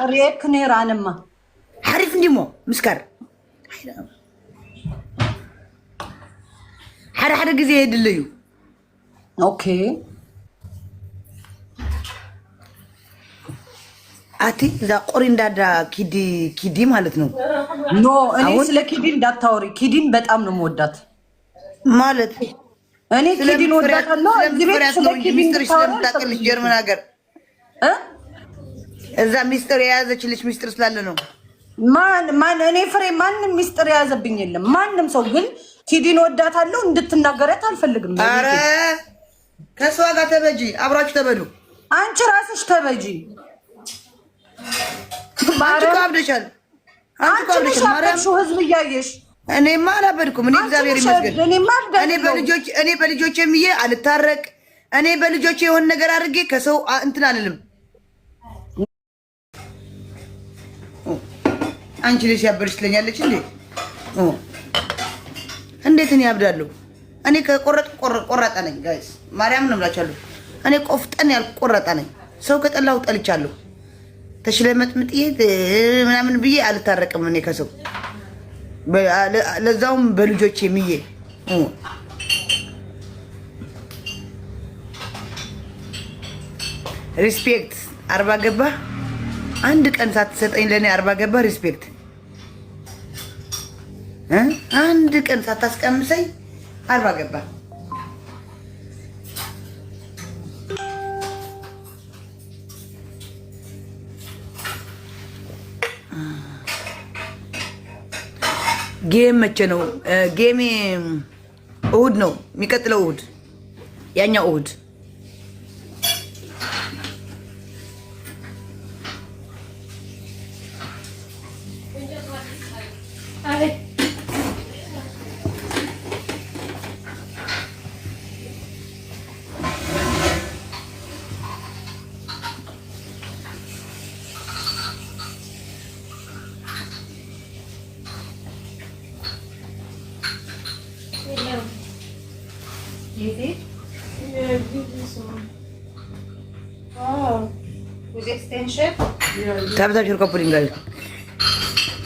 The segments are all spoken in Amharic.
ريك نيرانما عارف نديمو مسكر حدا ጊዜ ይሄድልዩ ኦኬ አቲ ዛ ቆሪንዳዳ ኪዲ ማለት ነው ኖ እኔ ስለ ኪዲ እንዳታወሪ ኪዲን በጣም ነው የምወዳት ማለት እኔ ኪዲን ወዳታለሁ እዚህ ስለ ኪዲ ስለምታቀልሽ ጀርመን ሀገር እዛ ሚስጥር የያዘችልሽ ሚስጥር ስላለ ነው ማን እኔ ፍሬ ማንንም ሚስጥር የያዘብኝ የለም ማንንም ሰው ግን ኪዲን ወዳታለሁ እንድትናገረት አልፈልግም አረ ከሷ ጋር ተበጂ አብራችሁ ተበዱ አንቺ ራስሽ ተበጂ አንቺ ካብደሻል ማርያም ህዝብ እያየሽ እኔማ አላበድኩም እኔ እግዚአብሔር ይመስገን እኔ በልጆቼ ምዬ አልታረቅ እኔ በልጆቼ የሆነ ነገር አድርጌ ከሰው እንትን አልልም አንቺ ልጅ ያበርሽ ትለኛለች እንዴ እንዴት እኔ ያብዳለሁ እኔ ቆራጣ ነኝ ጋይስ ማርያም ነው ብላችኋለሁ እኔ ቆፍጠን ያልቆራጣ ነኝ ሰው ከጠላው ጠልቻለሁ ተሽለመጥምጥዬ ምናምን ብዬ አልታረቅም እኔ ከሰው ለዛውም በልጆቼ ምዬ ሪስፔክት አርባ ገባ አንድ ቀን ሳትሰጠኝ ለኔ አርባ ገባ ሪስፔክት አንድ ቀን ሳታስቀምሰኝ አርባ ገባ ጌም መቼ ነው ጌሜ እሑድ ነው የሚቀጥለው እሑድ ያኛው እሑድ You did? Yeah, I did this one. Oh. With extension? Yeah. ታብታችሁ ኮፕሊንግ ጋይስ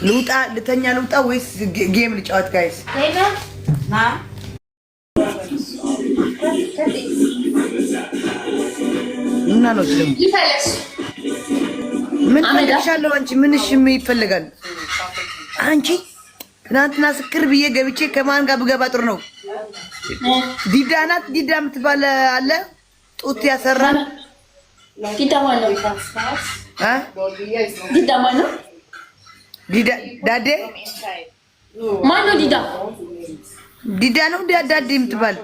ልውጣ ልተኛ ልውጣ ወይስ ጌም ልጫወት ጋይስ ሌላ ና እና ነው ደግሞ ይፈለስ ምን አመጣሻለሁ አንቺ ምንሽ ይፈልጋል አንቺ ትናንትና ስክር ብዬ ገብቼ ከማን ጋር ብገባ ጥሩ ነው ዲዳ ናት ዲዳ የምትባል አለ ጡት ያሰራል ዲዳ ማለት ዲዳ ማለት ዲዳ ዳዴ ማነው ዲዳ ዲዳ ነው ዳዴ የምትባል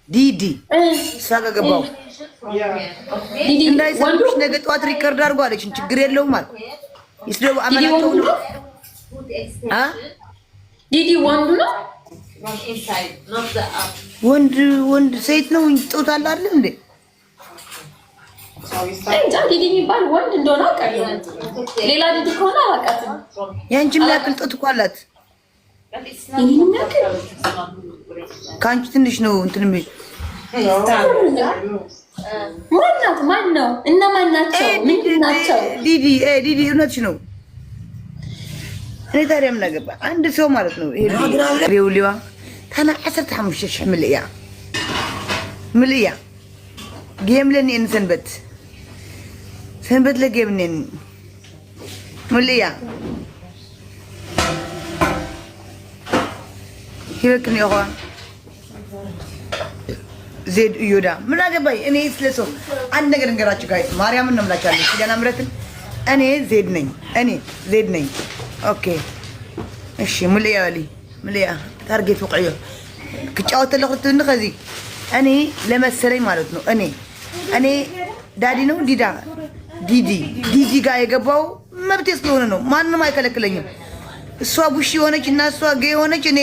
ዲዲ ሳገባው እንዳይሰማሽ ነገ ጠዋት ሪከርድ አድርጎ አለችን ችግር የለውም ማለት ይስደው አመናቸው ነው ዲዲ ወንዱ ነው ወንድ ሴት ነው ጡት አለ አይደል እንዴ እንጃ ዲዲ የሚባል ወንድ እንደሆነ አውቃለሁ ሌላ ዲዲ ከሆነ አላውቃትም ያንቺ የሚያክል ጡት እኮ አላት ከአንቺ ትንሽ ነው እንትን ማን ነው እነማን ናቸው ምንድን ናቸው ዲዲ እውነትሽ ነው እኔ ታዲያ ምን አገባ አንድ ሰው ማለት ነው ይሄ ሪውሊዋ ታና 15 ምልያ ጌም ለኔ እንሰንበት ለጌም ነን ምልያ ይወክን ይሆ ዜድ ይሁዳ ምን አገባኝ እኔ ስለሰው አንድ ነገር እንገራችሁ ጋይስ ማርያምን ነው የምላችኋለሁ ሲዳና ምረትን እኔ ዜድ ነኝ ኦኬ እሺ ሙልያ ታርጌት ወቅዮ ክጫወት ለኹት እንኸዚ እኔ ለመሰለኝ ማለት ነው እኔ ዳዲ ነው ዲዲ ጋር የገባው መብቴ ስለሆነ ነው ማንንም አይከለክለኝም እሷ ቡሽ ሆነች እና እሷ ገይ ሆነች እኔ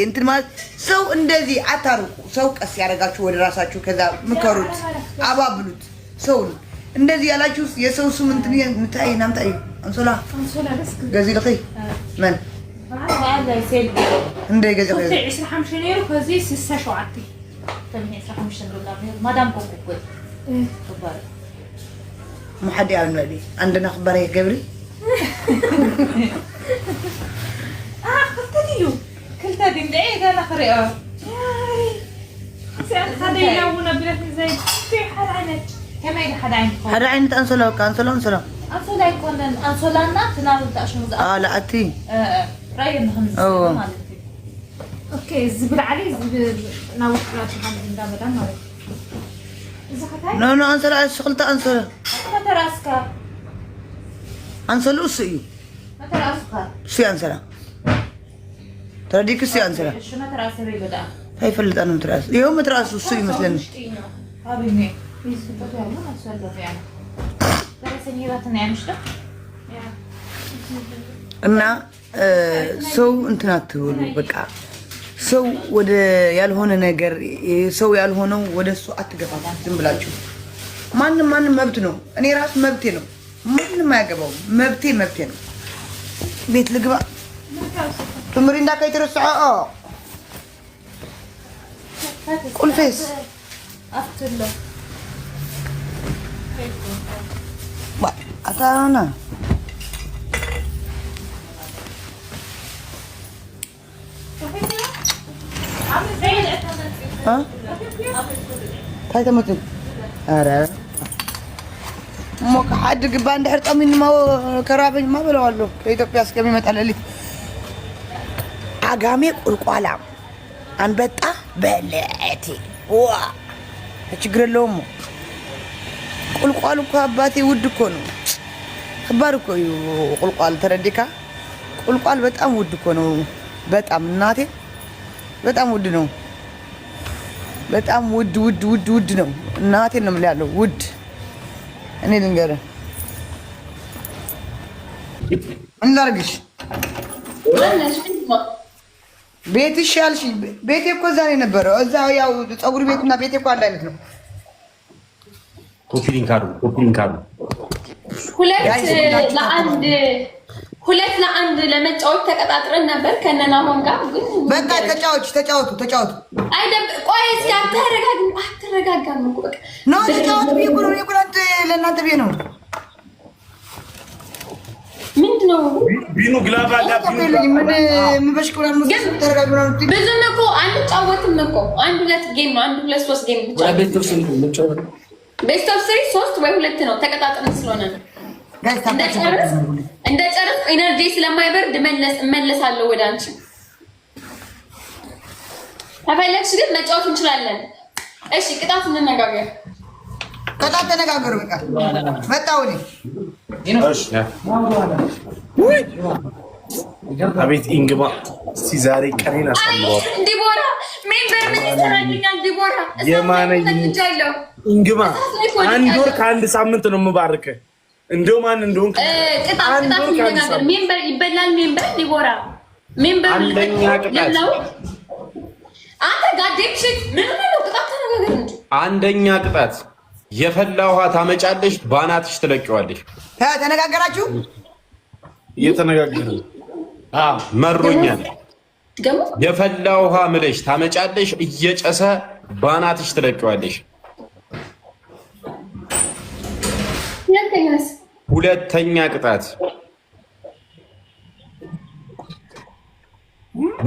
እንትን ማለት ሰው እንደዚህ አታርቁ ሰው ቀስ ያረጋችሁ ወደ ራሳችሁ ከዛ ምከሩት አባብሉት ሰው እንደዚህ ያላችሁ የሰው ስም እንትን ምታይ ናምታይ አንሶላ ገዚ ለኺ ማን هذا يسيل እንደ ገዚ 25 يورو كذي 67 مدام كوكو كبار ما حد يعمل لي عندنا خبر يا جبري قلتليو كلت هذه دقيقة أنا قريئة هذا يلوننا بلا زي في حد عينك كم يجي حد عينك حد عينك أنسلو كأنسلو أنسولا يكون أنسولانا تناول تأشمز لا أتي رأي الخمس أوكي زبل علي زبل ناوي كلاتي حد من دام مالك نو أنسلو الشغل تأنسلو متى راسك أنسلو سي متى راسك سي أنسلو ترى ديك سي أنسلو شو متى راسك بيبدأ هاي فلت أنا متراس يوم متراس السي مثلا حبيبي في سبب يعني ما تسولف يعني درسني راتني عمشته እና ሰው እንትን አትበሉ በቃ ሰው ወደ ያልሆነ ነገር ሰው ያልሆነው ወደ እሱ አትገባም ዝም ብላችሁ ማንም መብት ነው እኔ ራስ መብቴ ነው ማንም አያገባው መብቴ ነው ቤት ልግባ ትምሪ እንዳከይተረሳው ቁልፌስ አፍትሎ አታና ታይተ መጥን አረ ሞካ حد ግባ እንደርጠም እንማው ከራበኝ ማበላዋለሁ ከኢትዮጵያ እስከሚመጣ ለሊት አጋሜ ቁልቋላ አንበጣ በለቲ ዋ ችግር የለውም ቁልቋል እኮ አባቴ ውድ እኮ ነው ከባድ እኮ ቁልቋል ተረዲካ ቁልቋል በጣም ውድ እኮ ነው በጣም እናቴ በጣም ውድ ነው በጣም ውድ ነው እናቴ ነው የምልያለው ውድ እኔ ልንገርህ እንዳርግሽ ቤትሽ ያልሽ ቤቴ እኮ እዛ ነው የነበረው እዛ ያው ፀጉር ቤትና ቤቴ እኮ አንድ አይነት ነው ኮፒሊንግ አሉ ሁለት ለአንድ ለመጫወት ተቀጣጥረን ነበር ከነናሆን ጋር ግን በቃ ተጫወቱ አይደም ቆይ እስኪ አትረጋጋም እኮ በቃ ነው ተጫወቱ ይቁረጥ ለእናንተ ቤት ነው ምንድነው ቢኑ ግላባ ምን በሽኩራ ተረጋግረው ብዙም እኮ አንጫወትም እኮ አንድ ሁለት ጌም ነው አንድ ሁለት ሶስት ጌም ብቻ ቤስት ኦፍ 3 ሶስት ወይ ሁለት ነው ተቀጣጥረን ስለሆነ ነው እንደጨረስ ኢነርጂ ስለማይበርድ እመለሳለሁ ወደ አንቺ አፈለክሽ ግን መጫወት እንችላለን እሺ ቅጣት እንነጋገር ቅጣት ተነጋገሩ በቃ መጣው ነኝ እሺ አቤት ኢንግባ እስቲ ዛሬ ቀኔን አሳምረው ዲቦራ ሜምበር ምን ይሰራልኛል ዲቦራ የማነኝ ኢንግባ አንድ ወር ከአንድ ሳምንት ነው የምባርከህ እንደው ማን እንደሆን ቅጣት ይነጋገር ሜምበር ይበላል ሜምበር ዲቦራ ሜምበር አንደኛ ቅጣት አንተ ጋዴም ሽት ምን ነው ቅጣት ተነጋገር እንጂ አንደኛ ቅጣት የፈላ ውሃ ታመጫለሽ ባናትሽ ትለቂዋለሽ ተነጋገራችሁ እየተነጋገርን መሮኛል የፈላ ውሃ ምለሽ ታመጫለሽ እየጨሰ ባናትሽ ትለቂዋለሽ ሁለተኛ ቅጣት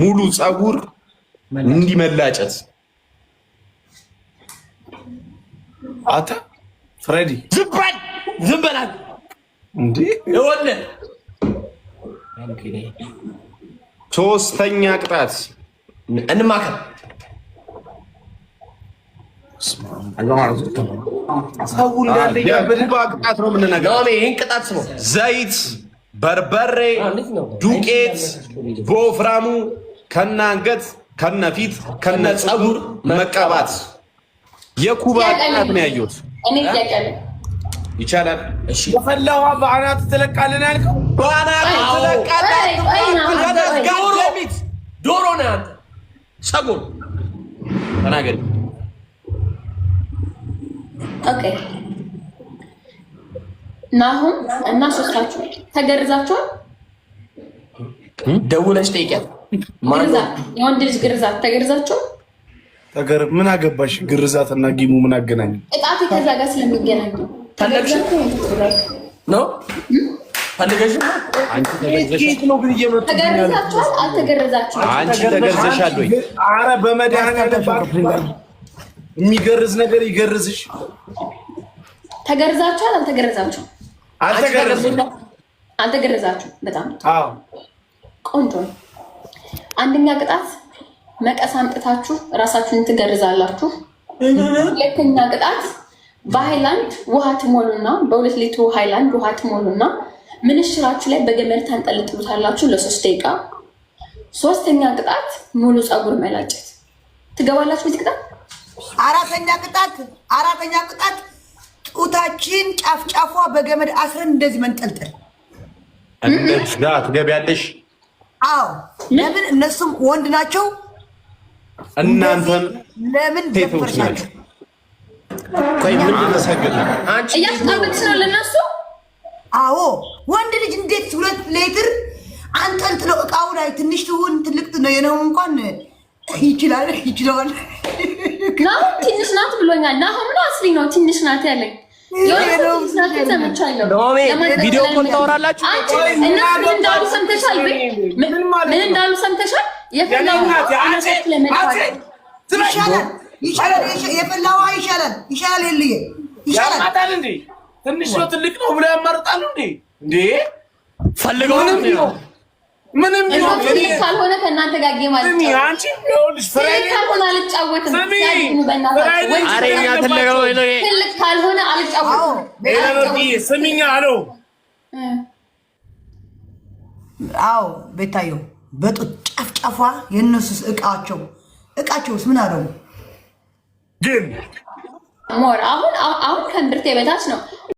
ሙሉ ፀጉር እንዲመላጨት አታ ፍሬዲ ዝም በላል እንዴ ይወለ ሶስተኛ ቅጣት እንማከር ሰው እንዳለ ቅጣት ነው የምንነግረው ይሄን ቅጣት ስሞ ዘይት በርበሬ ዱቄት በወፍራሙ ከነ አንገት ከነ ፊት ከነ ፀጉር መቀባት የኩባ ቅጣት ነው ያየሁት እኔ ያቀለ ይቻላል እሺ የፈላው በአናት ተለቃለን ያልከው በአናት ተለቃለን ዶሮ ነው አንተ ፀጉር ተናገር ኦኬ ናሁን እና ሶስታችሁ ተገርዛችኋል ደውለሽ ጠይቂያት ማን የወንድ ልጅ ግርዛት ተገርዛችሁ ነገር ምን አገባሽ? ግርዛትና ጊሙ ምን አገናኝ? እጣቱ ከዛ ጋር ስለሚገናኝ ነው። ተለቅሽ ነው ፈልገሽ አንቺ ተገርዘሽ ነው ግን እየመጡ ተገርዛችኋል? አልተገረዛችሁም? አንቺ ተገርዘሻል ወይ? ኧረ በመድኃኒዓለም የሚገርዝ ነገር ይገርዝሽ። ተገርዛችኋል? አልተገረዛችሁም? አልተገረዛችሁም። በጣም አዎ፣ ቆንጆ ነው። አንደኛ ቅጣት መቀስ አምጥታችሁ ራሳችሁን ትገርዛላችሁ። ሁለተኛ ቅጣት በሃይላንድ ውሃ ትሞሉና በ2 ሊትር ሃይላንድ ውሃ ትሞሉና ምንሽራችሁ ላይ በገመድ ታንጠልጥሉታላችሁ ለ3 ደቂቃ። ሶስተኛ ቅጣት ሙሉ ፀጉር መላጨት። ትገባላችሁ በዚህ ቅጣት። አራተኛ ቅጣት ጡታችን ጫፍጫፏ በገመድ አስረን እንደዚህ መንጠልጠል። እንደዚህ ጋር ትገቢያለሽ። አዎ፣ ለምን እነሱም ወንድ ናቸው። እናንተም ለምን ደፈርሻችሁ? ቆይ ምን ተሰገደ? አንቺ እያስቀመጥሽ ነው ለነሱ። አዎ፣ ወንድ ልጅ እንዴት 2 ሊትር አንጠልጥሎ እቃው ላይ ትንሽ ትሁን ትልቅ ነው የነው እንኳን ይችላል። ናሁ ትንሽ ናት ብሎኛል። ናሁ ምን አስሊ ነው ትንሽ ናት ያለኝ። ቪዲዮ ኮል ታወራላችሁ። እነሱ ምን እንዳሉ ሰምተሻል? ምን እንዳሉ ሰምተሻል? የፈላው ይሻላል። የፈላው ይሻላል። ይልዬ ያማታል እንዴ? ትንሽ ነው ትልቅ ነው ብሎ ያማርጣሉ እንዴ? እንዴ ፈልገው ምንም ቢሆን ካልሆነ ከእናንተ ጋር ጌም አለ። አንቺ ይኸውልሽ ፍራይ ካልሆነ አልጫወትም። አሬኛ ትልቅ ካልሆነ አልጫወትም። ስሚኛ አለው። አዎ ቤታየው በጡት ጫፍጫፏ የእነሱስ እቃቸውስ ምን አደረጉ? ግን ሞር አሁን ከእምብርቴ በታች ነው።